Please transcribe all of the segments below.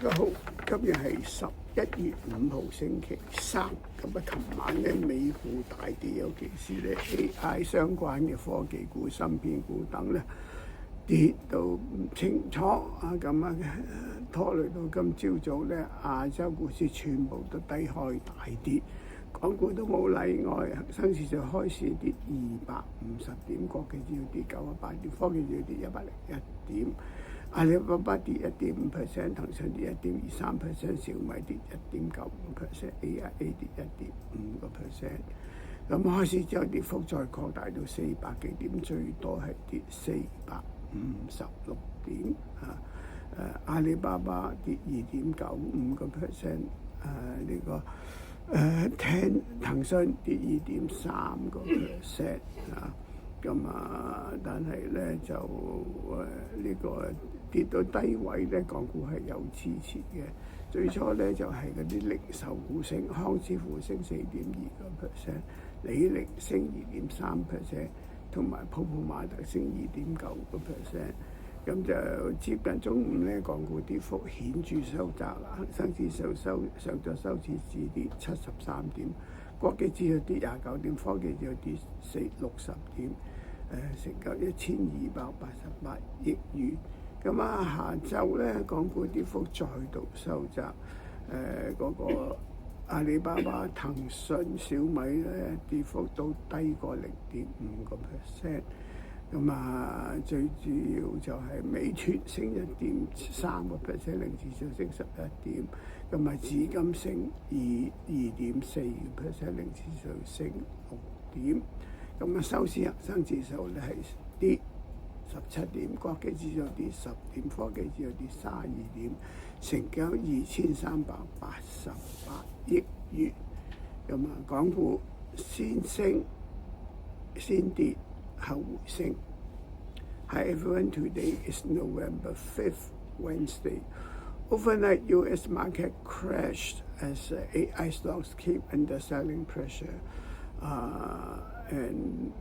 大家好，今日係11月5號星期三。咁琴晚咧美股大跌，尤其是咧 AI 相關嘅科技股、芯片股等咧跌到唔清楚拖累到今朝早咧亞洲股市全部都低開大跌，港股都冇例外，恒生指數開市跌250點，國企指數跌98點，科技指數跌101點。阿里巴巴跌1.5%，騰訊跌1.23%，小米跌1.95%，AIA 跌1.5%。咁開始之後跌幅再擴大到400幾點，最多係跌456點。阿里巴巴跌2.95%，騰訊跌2.3%。但係咧就呢個跌到低位咧，港股係有支持嘅。最初咧就係嗰啲零售股升，康師傅升4.2%，李寧升2.3%，同埋泡泡瑪特升2.9%。咁就接近中午咧，港股跌幅顯著收窄啦，恒生指數上晝收市止跌73點。國際指數跌29點，科技指數跌60點，成交1288億元。咁下晝咧，港股跌幅再度收窄，嗰個阿里巴巴、騰訊、小米咧跌幅都低過0.5%。最主要就係美團升1.3%，零指數升11點。紫金升2.4%，零指數升6點。收市恒生指數咧係跌17點，國際指數跌10點，科技指數跌32點，成交2388億元。港股先升先跌後回升。Hi everyone, today is November 5th, Wednesday. Overnight, U.S. market crashed as AI stocks keep under selling pressure, and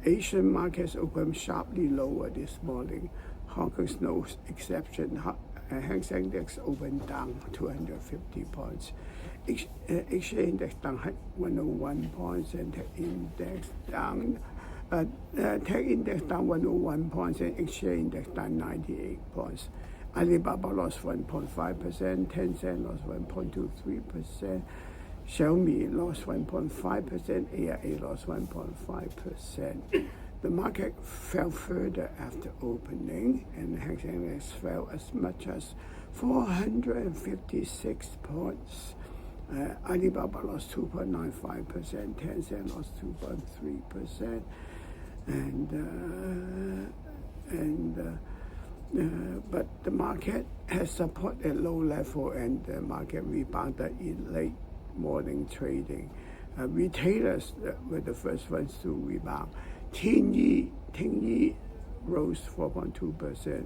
Asian markets opened sharply lower this morning. Hong Kong's no exception. Hang Seng Index opened down 250 points. Exchange Index down 101 points, and Tech Index down. Tech Index down 101 points, and Exchange Index down 98 points. Alibaba lost 1.5%, Tencent lost 1.23%, Xiaomi lost 1.5%, AIA lost 1.5%. The market fell further after opening, and Hang Seng Index fell as much as 456 points. Alibaba lost 2.95%, Tencent lost 2.3%, but the market has support at low level, and the market rebounded in late morning trading. Retailers were the first ones to rebound. Tingyi rose 4.2%,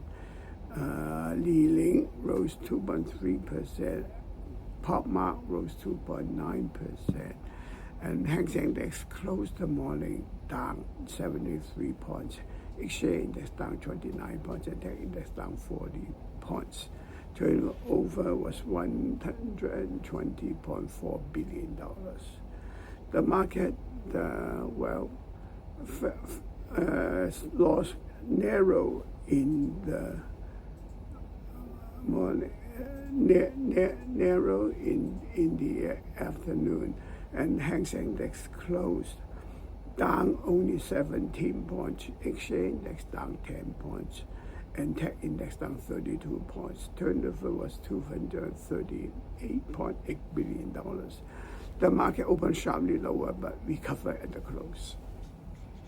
Li Ling rose 2.3%, Pop Mart rose 2.9%, and Hang Seng Index closed the morning down 73 points. Exchange Index down 29 points, and Tech Index down 40 points. Turnover was $120.4 billion. The market loss narrowed in the morning, narrow in the afternoon, and Hang Seng Index closed down only 17 points, Exchange Index down 10 points, and Tech Index down 32 points. Turnover was $238.8 billion. The market opened sharply lower but recovered at the close.